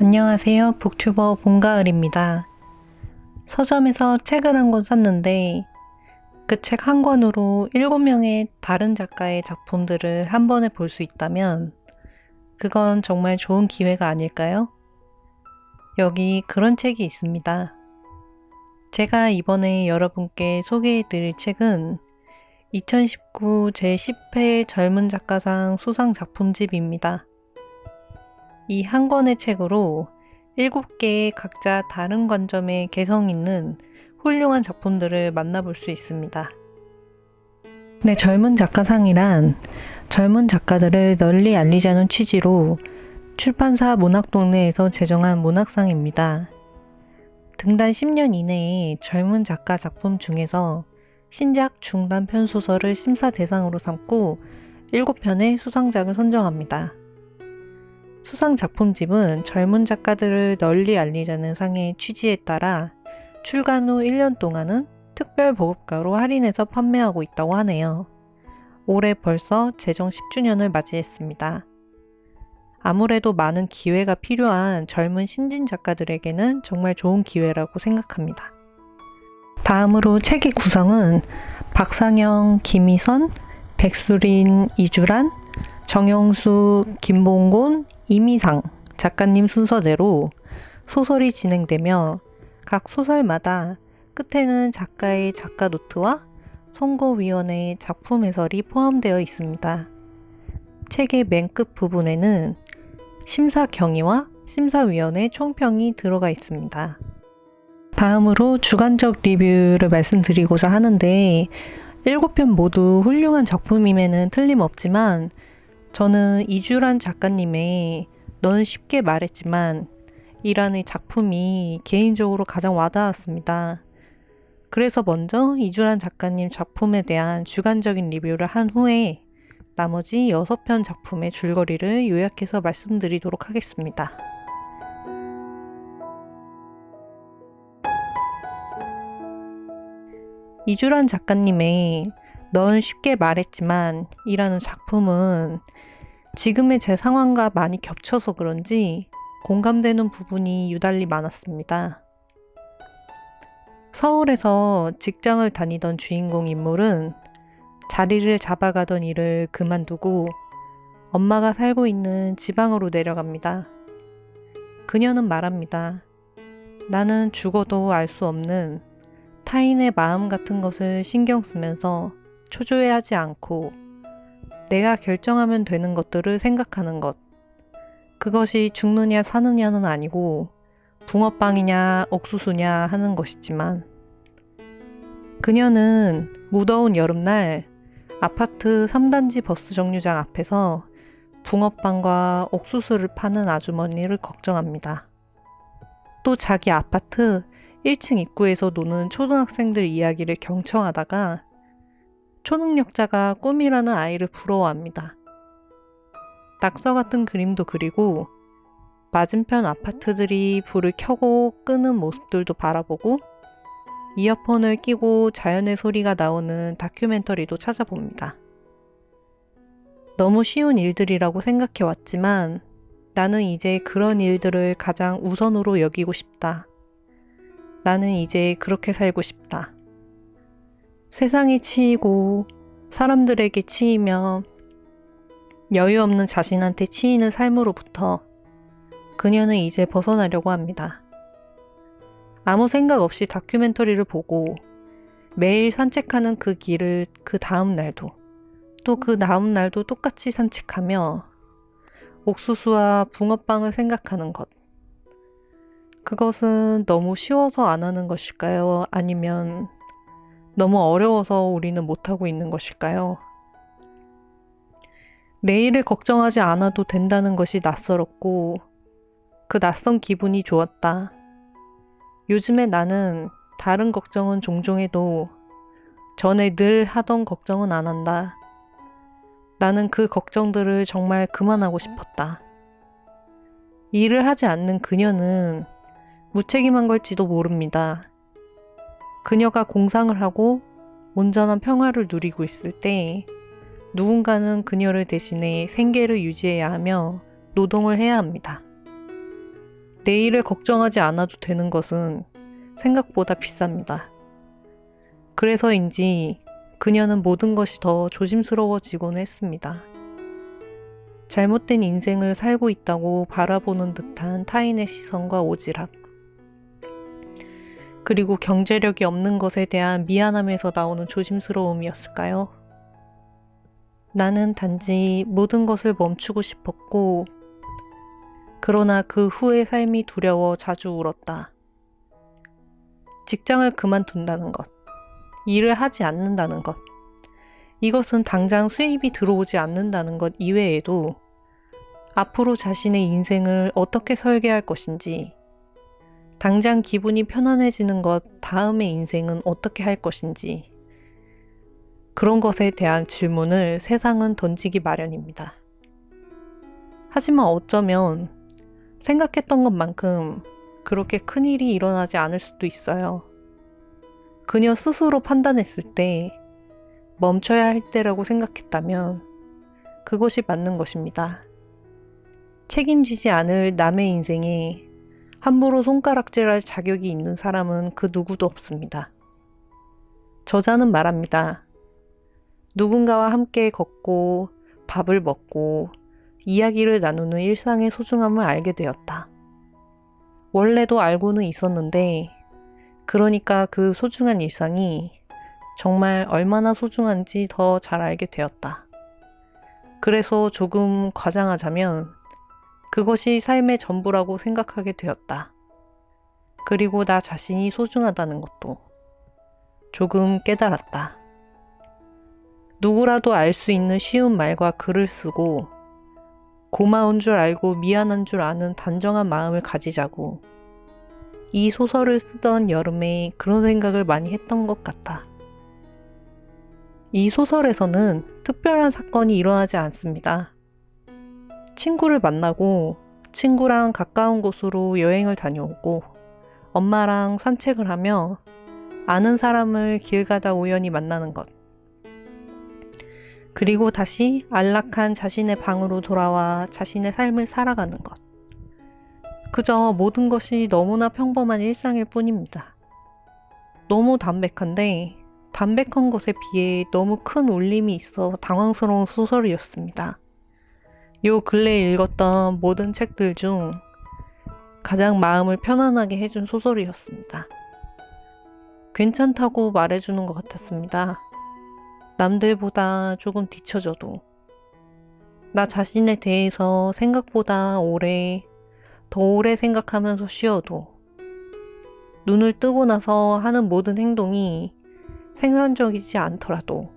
안녕하세요. 북튜버 봄가을입니다. 서점에서 책을 한 권 샀는데 그 책 한 권으로 7명의 다른 작가의 작품들을 한 번에 볼 수 있다면 그건 정말 좋은 기회가 아닐까요? 여기 그런 책이 있습니다. 제가 이번에 여러분께 소개해 드릴 책은 2019 제10회 젊은 작가상 수상 작품집입니다. 이 한 권의 책으로 7개의 각자 다른 관점의 개성 있는 훌륭한 작품들을 만나볼 수 있습니다. 네, 젊은 작가상이란 젊은 작가들을 널리 알리자는 취지로 출판사 문학동네에서 제정한 문학상입니다. 등단 10년 이내에 젊은 작가 작품 중에서 신작 중단편 소설을 심사 대상으로 삼고 7편의 수상작을 선정합니다. 수상 작품집은 젊은 작가들을 널리 알리자는 상의 취지에 따라 출간 후 1년 동안은 특별 보급가로 할인해서 판매하고 있다고 하네요. 올해 벌써 제정 10주년을 맞이했습니다. 아무래도 많은 기회가 필요한 젊은 신진 작가들에게는 정말 좋은 기회라고 생각합니다. 다음으로 책의 구성은 박상영, 김희선, 백수린, 이주란, 정영수, 김봉곤, 이미상 작가님 순서대로 소설이 진행되며 각 소설마다 끝에는 작가의 작가 노트와 선고위원회의 작품 해설이 포함되어 있습니다. 책의 맨 끝 부분에는 심사 경위와 심사위원회 총평이 들어가 있습니다. 다음으로 주관적 리뷰를 말씀드리고자 하는데 7편 모두 훌륭한 작품임에는 틀림없지만 저는 이주란 작가님의 넌 쉽게 말했지만 이라는 작품이 개인적으로 가장 와닿았습니다. 그래서 먼저 이주란 작가님 작품에 대한 주관적인 리뷰를 한 후에 나머지 6편 작품의 줄거리를 요약해서 말씀드리도록 하겠습니다. 이주란 작가님의 넌 쉽게 말했지만 이라는 작품은 지금의 제 상황과 많이 겹쳐서 그런지 공감되는 부분이 유달리 많았습니다. 서울에서 직장을 다니던 주인공 인물은 자리를 잡아가던 일을 그만두고 엄마가 살고 있는 지방으로 내려갑니다. 그녀는 말합니다. 나는 죽어도 알 수 없는 타인의 마음 같은 것을 신경 쓰면서 초조해하지 않고 내가 결정하면 되는 것들을 생각하는 것. 그것이 죽느냐 사느냐는 아니고 붕어빵이냐 옥수수냐 하는 것이지만 그녀는 무더운 여름날 아파트 3단지 버스 정류장 앞에서 붕어빵과 옥수수를 파는 아주머니를 걱정합니다. 또 자기 아파트 1층 입구에서 노는 초등학생들 이야기를 경청하다가 초능력자가 꿈이라는 아이를 부러워합니다. 낙서 같은 그림도 그리고 맞은편 아파트들이 불을 켜고 끄는 모습들도 바라보고 이어폰을 끼고 자연의 소리가 나오는 다큐멘터리도 찾아봅니다. 너무 쉬운 일들이라고 생각해 왔지만 나는 이제 그런 일들을 가장 우선으로 여기고 싶다. 나는 이제 그렇게 살고 싶다. 세상에 치이고 사람들에게 치이며 여유 없는 자신한테 치이는 삶으로부터 그녀는 이제 벗어나려고 합니다. 아무 생각 없이 다큐멘터리를 보고 매일 산책하는 그 길을 그 다음 날도 또 그 다음 날도 똑같이 산책하며 옥수수와 붕어빵을 생각하는 것. 그것은 너무 쉬워서 안 하는 것일까요? 아니면 너무 어려워서 우리는 못하고 있는 것일까요? 내일을 걱정하지 않아도 된다는 것이 낯설었고 그 낯선 기분이 좋았다. 요즘에 나는 다른 걱정은 종종 해도 전에 늘 하던 걱정은 안 한다. 나는 그 걱정들을 정말 그만하고 싶었다. 일을 하지 않는 그녀는 무책임한 걸지도 모릅니다. 그녀가 공상을 하고 온전한 평화를 누리고 있을 때 누군가는 그녀를 대신해 생계를 유지해야 하며 노동을 해야 합니다. 내일을 걱정하지 않아도 되는 것은 생각보다 비쌉니다. 그래서인지 그녀는 모든 것이 더 조심스러워지곤 했습니다. 잘못된 인생을 살고 있다고 바라보는 듯한 타인의 시선과 오지랖, 그리고 경제력이 없는 것에 대한 미안함에서 나오는 조심스러움이었을까요? 나는 단지 모든 것을 멈추고 싶었고, 그러나 그 후의 삶이 두려워 자주 울었다. 직장을 그만둔다는 것, 일을 하지 않는다는 것, 이것은 당장 수입이 들어오지 않는다는 것 이외에도 앞으로 자신의 인생을 어떻게 설계할 것인지, 당장 기분이 편안해지는 것 다음의 인생은 어떻게 할 것인지, 그런 것에 대한 질문을 세상은 던지기 마련입니다. 하지만 어쩌면 생각했던 것만큼 그렇게 큰일이 일어나지 않을 수도 있어요. 그녀 스스로 판단했을 때 멈춰야 할 때라고 생각했다면 그것이 맞는 것입니다. 책임지지 않을 남의 인생에 함부로 손가락질할 자격이 있는 사람은 그 누구도 없습니다. 저자는 말합니다. 누군가와 함께 걷고 밥을 먹고 이야기를 나누는 일상의 소중함을 알게 되었다. 원래도 알고는 있었는데, 그러니까 그 소중한 일상이 정말 얼마나 소중한지 더 잘 알게 되었다. 그래서 조금 과장하자면 그것이 삶의 전부라고 생각하게 되었다. 그리고 나 자신이 소중하다는 것도 조금 깨달았다. 누구라도 알 수 있는 쉬운 말과 글을 쓰고 고마운 줄 알고 미안한 줄 아는 단정한 마음을 가지자고. 이 소설을 쓰던 여름에 그런 생각을 많이 했던 것 같다. 이 소설에서는 특별한 사건이 일어나지 않습니다. 친구를 만나고 친구랑 가까운 곳으로 여행을 다녀오고 엄마랑 산책을 하며 아는 사람을 길 가다 우연히 만나는 것. 그리고 다시 안락한 자신의 방으로 돌아와 자신의 삶을 살아가는 것. 그저 모든 것이 너무나 평범한 일상일 뿐입니다. 너무 담백한데 담백한 것에 비해 너무 큰 울림이 있어 당황스러운 소설이었습니다. 요 근래에 읽었던 모든 책들 중 가장 마음을 편안하게 해준 소설이었습니다. 괜찮다고 말해주는 것 같았습니다. 남들보다 조금 뒤처져도 나 자신에 대해서 생각보다 더 오래 생각하면서 쉬어도 눈을 뜨고 나서 하는 모든 행동이 생산적이지 않더라도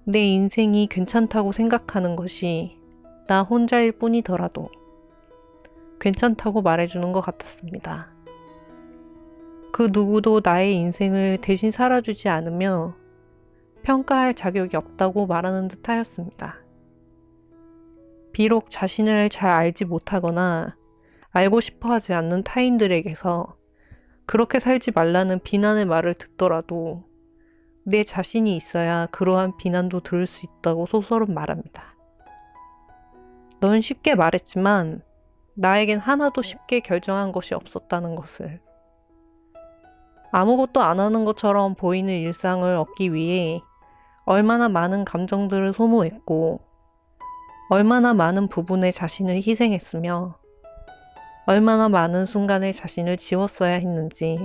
내 인생이 괜찮다고 생각하는 것이 나 혼자일 뿐이더라도 괜찮다고 말해주는 것 같았습니다. 그 누구도 나의 인생을 대신 살아주지 않으며 평가할 자격이 없다고 말하는 듯 하였습니다. 비록 자신을 잘 알지 못하거나 알고 싶어 하지 않는 타인들에게서 그렇게 살지 말라는 비난의 말을 듣더라도 내 자신이 있어야 그러한 비난도 들을 수 있다고 소설은 말합니다. 넌 쉽게 말했지만 나에겐 하나도 쉽게 결정한 것이 없었다는 것을. 아무것도 안 하는 것처럼 보이는 일상을 얻기 위해 얼마나 많은 감정들을 소모했고 얼마나 많은 부분에 자신을 희생했으며 얼마나 많은 순간에 자신을 지웠어야 했는지.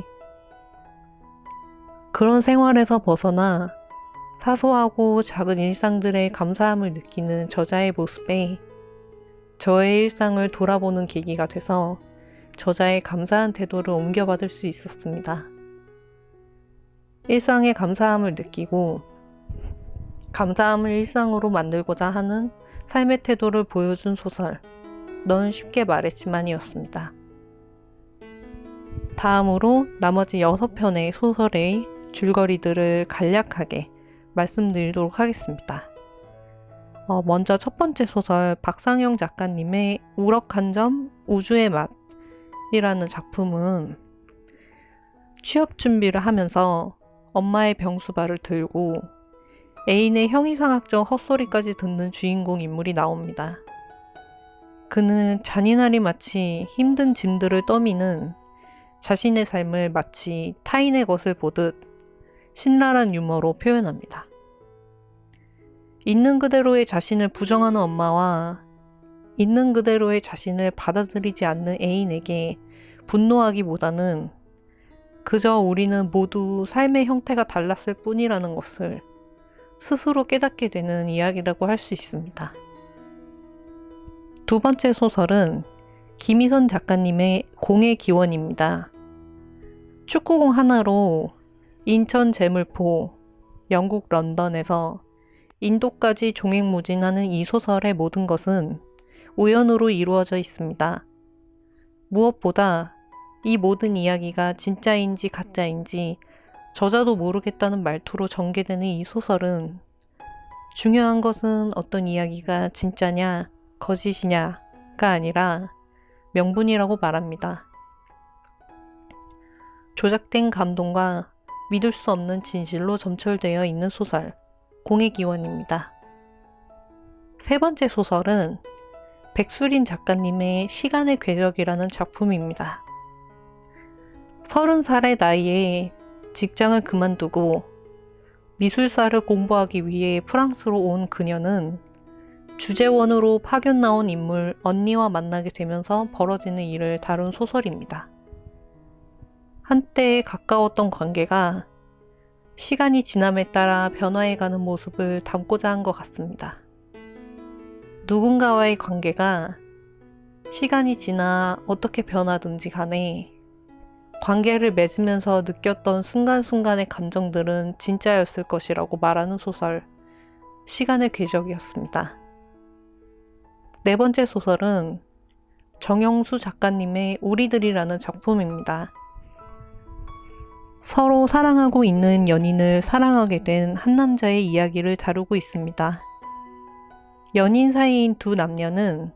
그런 생활에서 벗어나 사소하고 작은 일상들의 감사함을 느끼는 저자의 모습에 저의 일상을 돌아보는 계기가 돼서 저자의 감사한 태도를 옮겨받을 수 있었습니다. 일상의 감사함을 느끼고 감사함을 일상으로 만들고자 하는 삶의 태도를 보여준 소설, 넌 쉽게 말했지만이었습니다. 다음으로 나머지 6편의 소설의 줄거리들을 간략하게 말씀드리도록 하겠습니다. 먼저 첫 번째 소설 박상영 작가님의 우럭한 점 우주의 맛이라는 작품은 취업 준비를 하면서 엄마의 병수발을 들고 애인의 형이상학적 헛소리까지 듣는 주인공 인물이 나옵니다. 그는 잔인하리 마치 힘든 짐들을 떠미는 자신의 삶을 마치 타인의 것을 보듯 신랄한 유머로 표현합니다. 있는 그대로의 자신을 부정하는 엄마와 있는 그대로의 자신을 받아들이지 않는 애인에게 분노하기보다는 그저 우리는 모두 삶의 형태가 달랐을 뿐이라는 것을 스스로 깨닫게 되는 이야기라고 할 수 있습니다. 두 번째 소설은 김희선 작가님의 공의 기원입니다. 축구공 하나로 인천 제물포, 영국 런던에서 인도까지 종횡무진하는 이 소설의 모든 것은 우연으로 이루어져 있습니다. 무엇보다 이 모든 이야기가 진짜인지 가짜인지 저자도 모르겠다는 말투로 전개되는 이 소설은 중요한 것은 어떤 이야기가 진짜냐, 거짓이냐가 아니라 명분이라고 말합니다. 조작된 감동과 믿을 수 없는 진실로 점철되어 있는 소설, 공의 기원입니다. 세 번째 소설은 백수린 작가님의 시간의 궤적이라는 작품입니다. 30살의 나이에 직장을 그만두고 미술사를 공부하기 위해 프랑스로 온 그녀는 주재원으로 파견 나온 인물 언니와 만나게 되면서 벌어지는 일을 다룬 소설입니다. 한때 가까웠던 관계가 시간이 지남에 따라 변화해가는 모습을 담고자 한 것 같습니다. 누군가와의 관계가 시간이 지나 어떻게 변하든지 간에 관계를 맺으면서 느꼈던 순간순간의 감정들은 진짜였을 것이라고 말하는 소설, 시간의 궤적이었습니다. 네 번째 소설은 정영수 작가님의 우리들이라는 작품입니다. 서로 사랑하고 있는 연인을 사랑하게 된 한 남자의 이야기를 다루고 있습니다. 연인 사이인 두 남녀는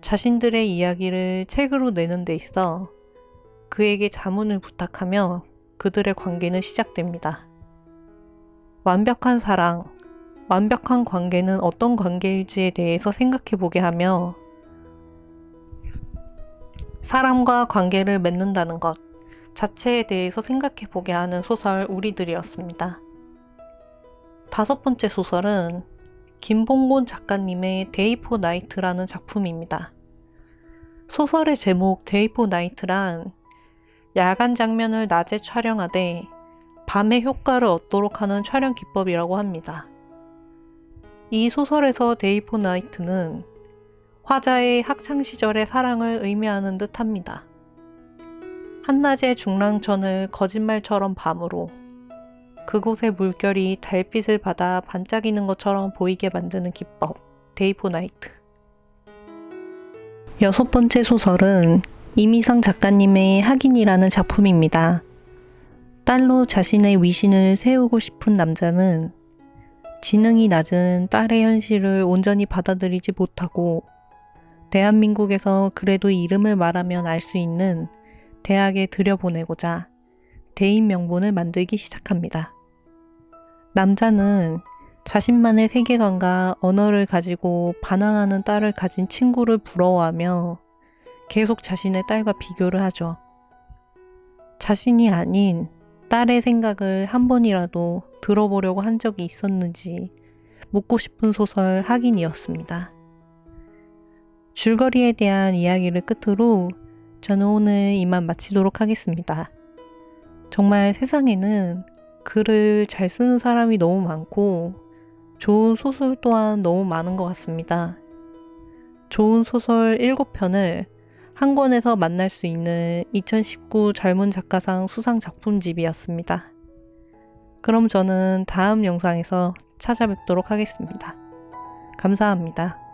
자신들의 이야기를 책으로 내는 데 있어 그에게 자문을 부탁하며 그들의 관계는 시작됩니다. 완벽한 사랑, 완벽한 관계는 어떤 관계일지에 대해서 생각해보게 하며 사람과 관계를 맺는다는 것 자체에 대해서 생각해보게 하는 소설 우리들이었습니다. 다섯 번째 소설은 김봉곤 작가님의 데이 포 나이트라는 작품입니다. 소설의 제목 데이 포 나이트란 야간 장면을 낮에 촬영하되 밤의 효과를 얻도록 하는 촬영 기법이라고 합니다. 이 소설에서 데이 포 나이트는 화자의 학창시절의 사랑을 의미하는 듯 합니다. 한낮의 중랑천을 거짓말처럼 밤으로 그곳의 물결이 달빛을 받아 반짝이는 것처럼 보이게 만드는 기법, 데이 포 나이트. 여섯 번째 소설은 이미상 작가님의 학인이라는 작품입니다. 딸로 자신의 위신을 세우고 싶은 남자는 지능이 낮은 딸의 현실을 온전히 받아들이지 못하고 대한민국에서 그래도 이름을 말하면 알 수 있는 대학에 들여보내고자 대인 명분을 만들기 시작합니다. 남자는 자신만의 세계관과 언어를 가지고 반항하는 딸을 가진 친구를 부러워하며 계속 자신의 딸과 비교를 하죠. 자신이 아닌 딸의 생각을 한 번이라도 들어보려고 한 적이 있었는지 묻고 싶은 소설 학인이었습니다. 줄거리에 대한 이야기를 끝으로 저는 오늘 이만 마치도록 하겠습니다. 정말 세상에는 글을 잘 쓰는 사람이 너무 많고 좋은 소설 또한 너무 많은 것 같습니다. 좋은 소설 7편을 한 권에서 만날 수 있는 2019 젊은 작가상 수상 작품집이었습니다. 그럼 저는 다음 영상에서 찾아뵙도록 하겠습니다. 감사합니다.